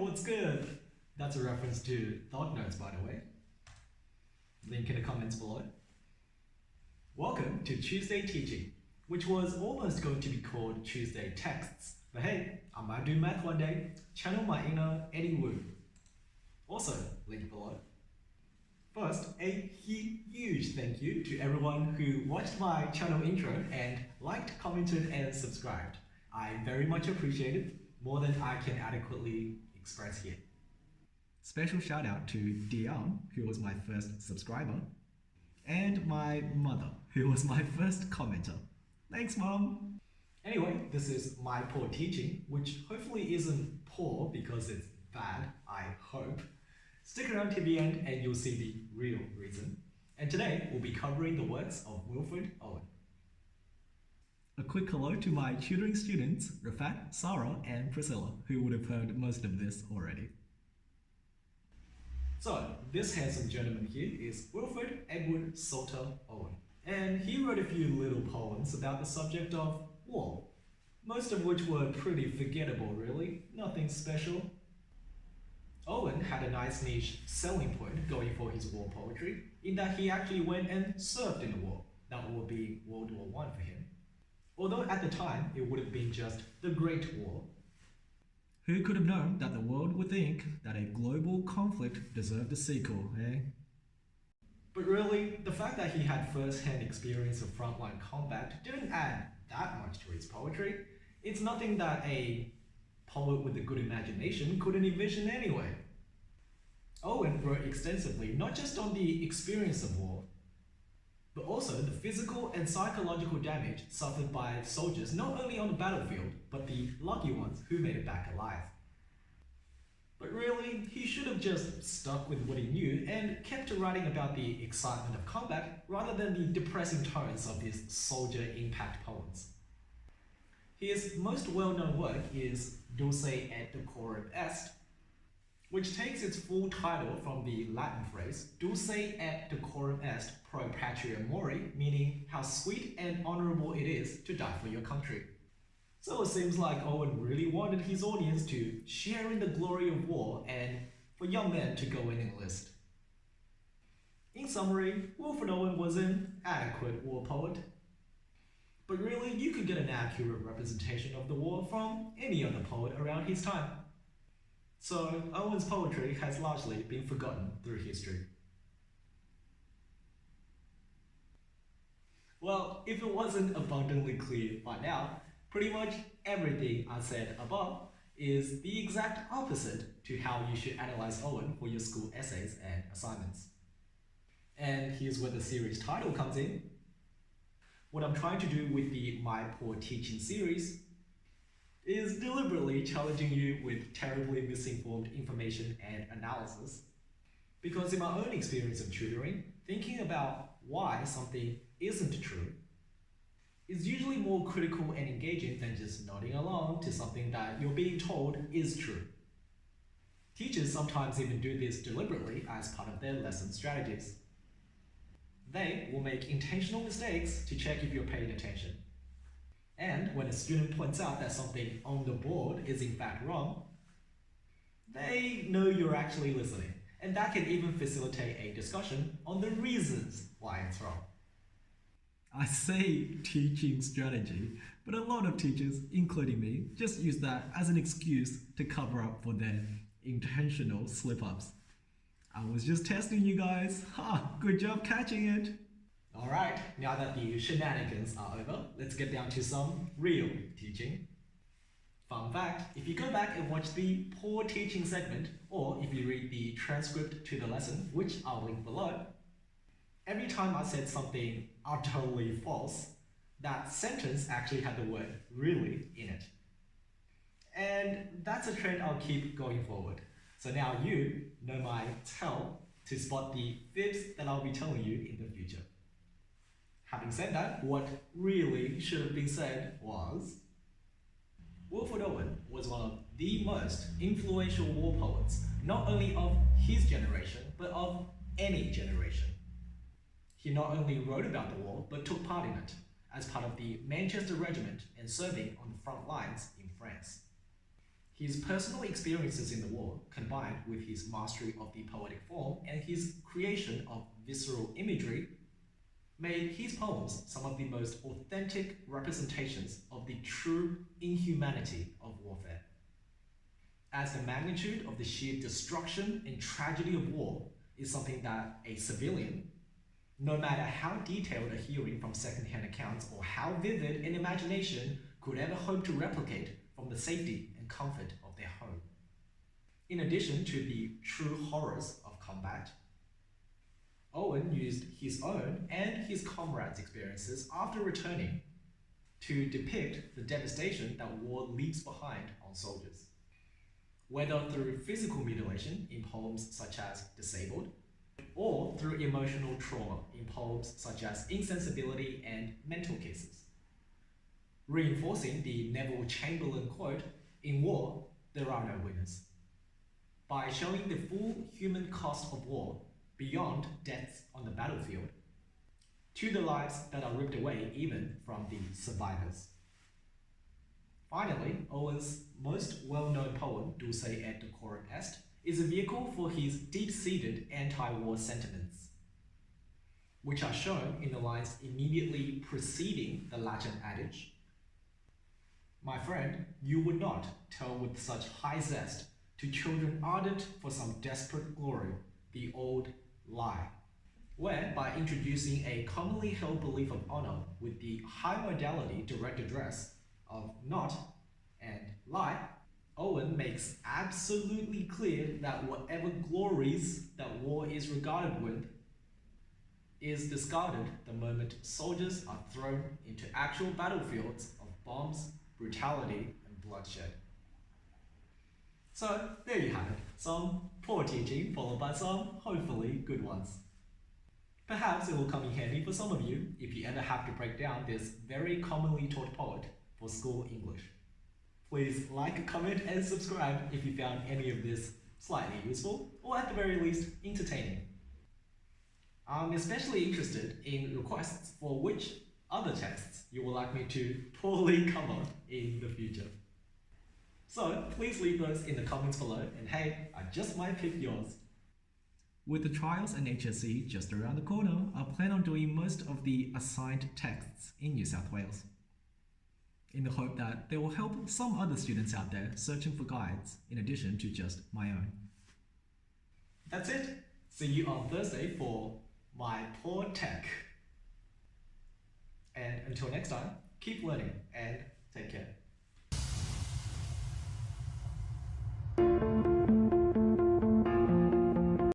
what's good? That's a reference to Thought Notes, by the way. Link in the comments below. Welcome to Tuesday Teaching, which was almost going to be called Tuesday Texts. But hey, I might do math one day. Channel my inner Eddie Wu. Also, link below. First, a huge thank you to everyone who watched my channel intro and liked, commented, and subscribed. I very much appreciate it, more than I can adequately express here. Special shout out to Deean, who was my first subscriber, and my mother, who was my first commenter. Thanks, Mom! Anyway, this is my poor teaching, which hopefully isn't poor because it's bad, I hope. Stick around to the end and you'll see the real reason. And today we'll be covering the works of Wilfred Owen. A quick hello to my tutoring students, Rafat, Sarah, and Priscilla, who would have heard most of this already. So, this handsome gentleman here is Wilfred Edward Salter Owen. And he wrote a few little poems about the subject of war, most of which were pretty forgettable really, nothing special. Owen had a nice niche selling point going for his war poetry, in that he actually went and served in the war. That would be World War I for him. Although at the time it would have been just the Great War. Who could have known that the world would think that a global conflict deserved a sequel, eh? But really, the fact that he had first-hand experience of frontline combat didn't add that much to his poetry. It's nothing that a poet with a good imagination couldn't envision anyway. Owen wrote extensively not just on the experience of war, but also the physical and psychological damage suffered by soldiers not only on the battlefield, but the lucky ones who made it back alive. But really, he should have just stuck with what he knew and kept writing about the excitement of combat rather than the depressing tones of his soldier impact poems. His most well-known work is Dulce et decorum est, which takes its full title from the Latin phrase Dulce et decorum est pro patria mori, meaning how sweet and honorable it is to die for your country. So it seems like Owen really wanted his audience to share in the glory of war and for young men to go and enlist. In summary, Wilfred Owen was an adequate war poet. But really, you could get an accurate representation of the war from any other poet around his time. So, Owen's poetry has largely been forgotten through history. Well, if it wasn't abundantly clear by now, pretty much everything I said above is the exact opposite to how you should analyze Owen for your school essays and assignments. And here's where the series title comes in. What I'm trying to do with the My Poor Teaching series is deliberately challenging you with terribly misinformed information and analysis. Because in my own experience of tutoring, thinking about why something isn't true is usually more critical and engaging than just nodding along to something that you're being told is true. Teachers sometimes even do this deliberately as part of their lesson strategies. They will make intentional mistakes to check if you're paying attention. And when a student points out that something on the board is in fact wrong, they know you're actually listening, and that can even facilitate a discussion on the reasons why it's wrong. I say teaching strategy, but a lot of teachers, including me, just use that as an excuse to cover up for their intentional slip-ups. I was just testing you guys. Good job catching it. Alright, now that the shenanigans are over, let's get down to some real teaching. Fun fact, if you go back and watch the poor teaching segment, or if you read the transcript to the lesson, which I'll link below, every time I said something utterly false, that sentence actually had the word really in it. And that's a trend I'll keep going forward. So now you know my tell to spot the fibs that I'll be telling you in the future. Having said that, what really should have been said was, Wilfred Owen was one of the most influential war poets, not only of his generation, but of any generation. He not only wrote about the war, but took part in it, as part of the Manchester Regiment and serving on the front lines in France. His personal experiences in the war, combined with his mastery of the poetic form and his creation of visceral imagery, made his poems some of the most authentic representations of the true inhumanity of warfare. As the magnitude of the sheer destruction and tragedy of war is something that a civilian, no matter how detailed a hearing from second-hand accounts or how vivid an imagination could ever hope to replicate from the safety and comfort of their home. In addition to the true horrors of combat, Owen used his own and his comrades' experiences after returning to depict the devastation that war leaves behind on soldiers. Whether through physical mutilation in poems such as Disabled, or through emotional trauma in poems such as Insensibility and Mental Cases. Reinforcing the Neville Chamberlain quote, "In war, there are no winners." By showing the full human cost of war beyond deaths on the battlefield, to the lives that are ripped away even from the survivors. Finally, Owen's most well-known poem, Dulce et Decorum Est, is a vehicle for his deep-seated anti-war sentiments, which are shown in the lines immediately preceding the Latin adage, "My friend, you would not tell with such high zest to children ardent for some desperate glory the old lie," where by introducing a commonly held belief of honor with the high modality direct address of not and lie, Owen makes absolutely clear that whatever glories that war is regarded with is discarded the moment soldiers are thrown into actual battlefields of bombs, brutality, and bloodshed. So, there you have it, some poor teaching followed by some, hopefully, good ones. Perhaps it will come in handy for some of you if you ever have to break down this very commonly taught poet for school English. Please like, comment, and subscribe if you found any of this slightly useful, or at the very least, entertaining. I'm especially interested in requests for which other texts you would like me to poorly cover in the future. So please leave those in the comments below, and hey, I just might pick yours. With the trials and HSIE just around the corner, I plan on doing most of the assigned texts in New South Wales, in the hope that they will help some other students out there searching for guides in addition to just my own. That's it. See you on Thursday for my poor tech. And until next time, keep learning and take care.